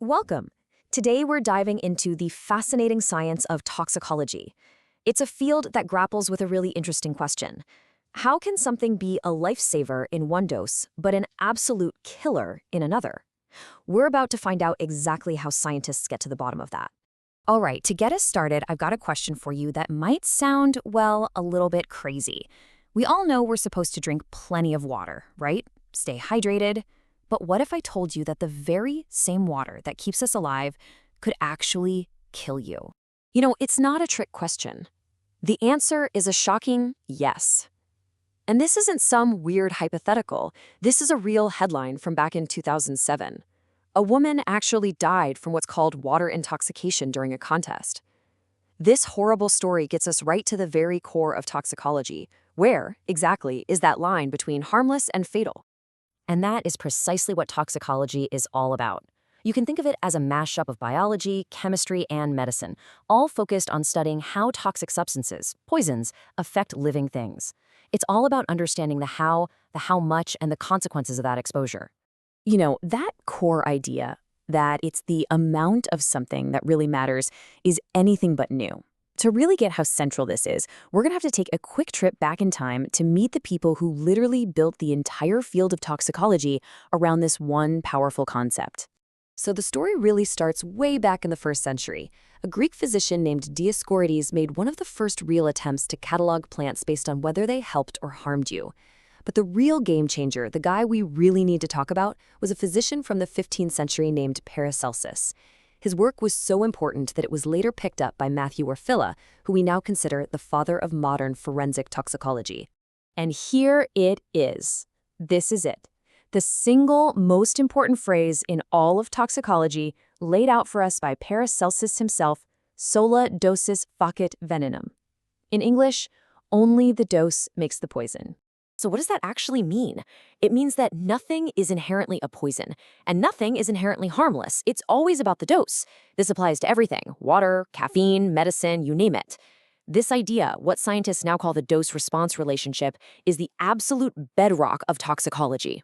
Welcome. Today we're diving into the fascinating science of toxicology. It's a field that grapples with a really interesting question. How can something be a lifesaver in one dose, but an absolute killer in another? We're about to find out exactly how scientists get to the bottom of that. All right, to get us started, I've got a question for you that might sound, well, a little bit crazy. We all know we're supposed to drink plenty of water, right? Stay hydrated. But what if I told you that the very same water that keeps us alive could actually kill you? It's not a trick question. The answer is a shocking yes. And this isn't some weird hypothetical. This is a real headline from back in 2007. A woman actually died from what's called water intoxication during a contest. This horrible story gets us right to the very core of toxicology. Where, exactly, is that line between harmless and fatal? And that is precisely what toxicology is all about. You can think of it as a mashup of biology, chemistry, and medicine, all focused on studying how toxic substances, poisons, affect living things. It's all about understanding the how much, and the consequences of that exposure. That core idea that it's the amount of something that really matters is anything but new. To really get how central this is, we're going to have to take a quick trip back in time to meet the people who literally built the entire field of toxicology around this one powerful concept. So the story really starts way back in the 1st century. A Greek physician named Dioscorides made one of the first real attempts to catalog plants based on whether they helped or harmed you. But the real game changer, the guy we really need to talk about, was a physician from the 15th century named Paracelsus. His work was so important that it was later picked up by Mathieu Orfila, who we now consider the father of modern forensic toxicology. And here it is. This is it. The single most important phrase in all of toxicology, laid out for us by Paracelsus himself: sola dosis facit venenum. In English, only the dose makes the poison. So what does that actually mean? It means that nothing is inherently a poison, and nothing is inherently harmless. It's always about the dose. This applies to everything: water, caffeine, medicine, you name it. This idea, what scientists now call the dose-response relationship, is the absolute bedrock of toxicology.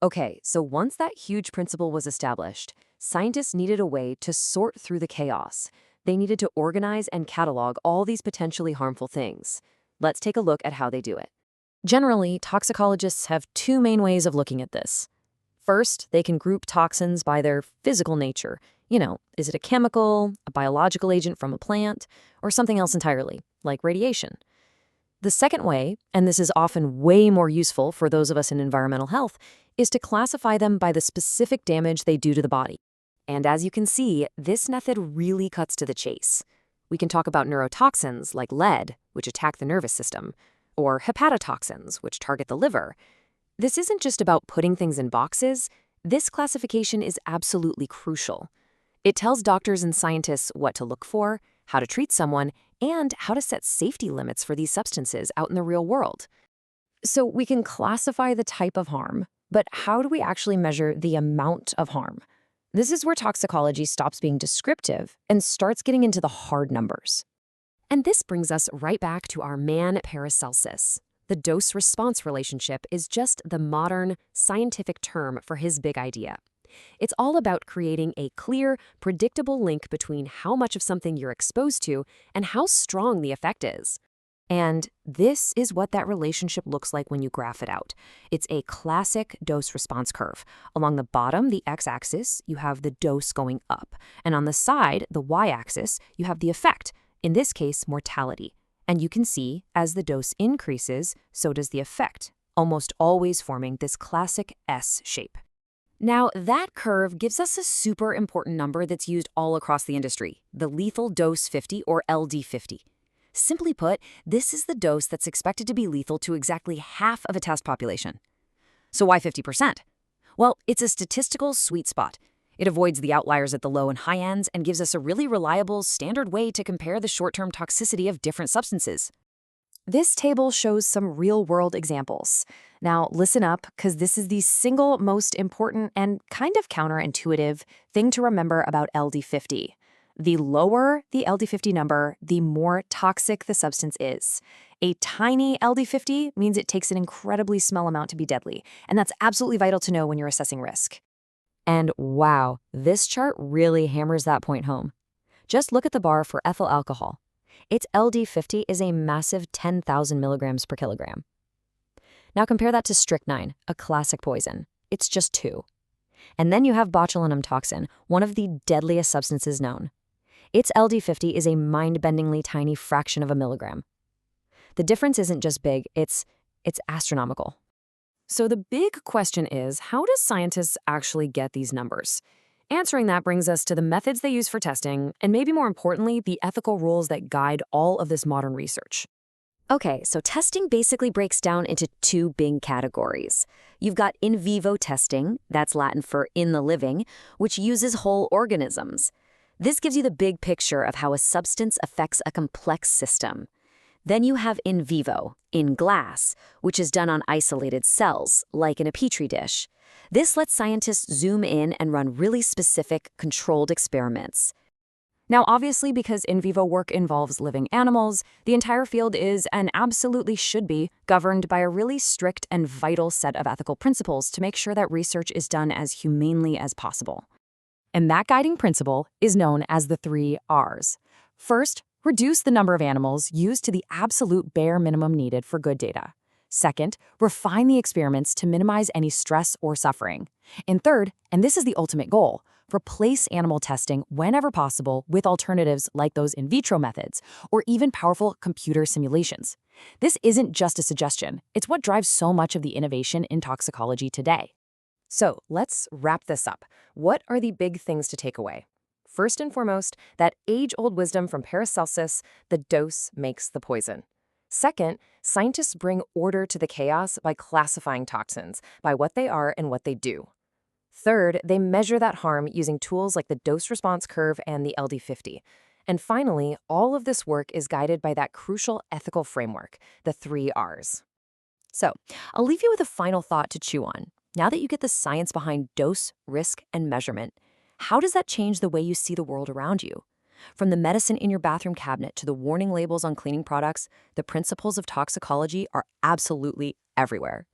Okay, so once that huge principle was established, scientists needed a way to sort through the chaos. They needed to organize and catalog all these potentially harmful things. Let's take a look at how they do it. Generally, toxicologists have two main ways of looking at this. First, they can group toxins by their physical nature. Is it a chemical, a biological agent from a plant, or something else entirely, like radiation? The second way, and this is often way more useful for those of us in environmental health, is to classify them by the specific damage they do to the body. And as you can see, this method really cuts to the chase. We can talk about neurotoxins like lead, which attack the nervous system, or hepatotoxins, which target the liver. This isn't just about putting things in boxes. This classification is absolutely crucial. It tells doctors and scientists what to look for, how to treat someone, and how to set safety limits for these substances out in the real world. So we can classify the type of harm, but how do we actually measure the amount of harm? This is where toxicology stops being descriptive and starts getting into the hard numbers. And this brings us right back to our man Paracelsus. The dose-response relationship is just the modern, scientific term for his big idea. It's all about creating a clear, predictable link between how much of something you're exposed to and how strong the effect is. And this is what that relationship looks like when you graph it out. It's a classic dose-response curve. Along the bottom, the x-axis, you have the dose going up. And on the side, the y-axis, you have the effect. In this case, mortality. And you can see, as the dose increases, so does the effect, almost always forming this classic S shape. Now, that curve gives us a super important number that's used all across the industry, the lethal dose 50, or LD50. Simply put, this is the dose that's expected to be lethal to exactly half of a test population. So why 50%? Well, it's a statistical sweet spot. It avoids the outliers at the low and high ends and gives us a really reliable, standard way to compare the short-term toxicity of different substances. This table shows some real-world examples. Now, listen up, because this is the single most important and kind of counterintuitive thing to remember about LD50. The lower the LD50 number, the more toxic the substance is. A tiny LD50 means it takes an incredibly small amount to be deadly, and that's absolutely vital to know when you're assessing risk. And wow, this chart really hammers that point home. Just look at the bar for ethyl alcohol. Its LD50 is a massive 10,000 milligrams per kilogram. Now compare that to strychnine, a classic poison. It's just 2. And then you have botulinum toxin, one of the deadliest substances known. Its LD50 is a mind-bendingly tiny fraction of a milligram. The difference isn't just big, it's astronomical. So the big question is, how do scientists actually get these numbers? Answering that brings us to the methods they use for testing, and maybe more importantly, the ethical rules that guide all of this modern research. Okay, so testing basically breaks down into 2 big categories. You've got in vivo testing, that's Latin for in the living, which uses whole organisms. This gives you the big picture of how a substance affects a complex system. Then you have in vivo, in glass, which is done on isolated cells, like in a petri dish. This lets scientists zoom in and run really specific, controlled experiments. Now, obviously, because in vivo work involves living animals, the entire field is, and absolutely should be, governed by a really strict and vital set of ethical principles to make sure that research is done as humanely as possible. And that guiding principle is known as the 3 Rs. First, reduce the number of animals used to the absolute bare minimum needed for good data. Second, refine the experiments to minimize any stress or suffering. And third, and this is the ultimate goal, replace animal testing whenever possible with alternatives like those in vitro methods or even powerful computer simulations. This isn't just a suggestion, it's what drives so much of the innovation in toxicology today. So let's wrap this up. What are the big things to take away? First and foremost, that age-old wisdom from Paracelsus, the dose makes the poison. Second, scientists bring order to the chaos by classifying toxins, by what they are and what they do. Third, they measure that harm using tools like the dose-response curve and the LD50. And finally, all of this work is guided by that crucial ethical framework, the 3 Rs. So, I'll leave you with a final thought to chew on. Now that you get the science behind dose, risk, and measurement, how does that change the way you see the world around you? From the medicine in your bathroom cabinet to the warning labels on cleaning products, the principles of toxicology are absolutely everywhere.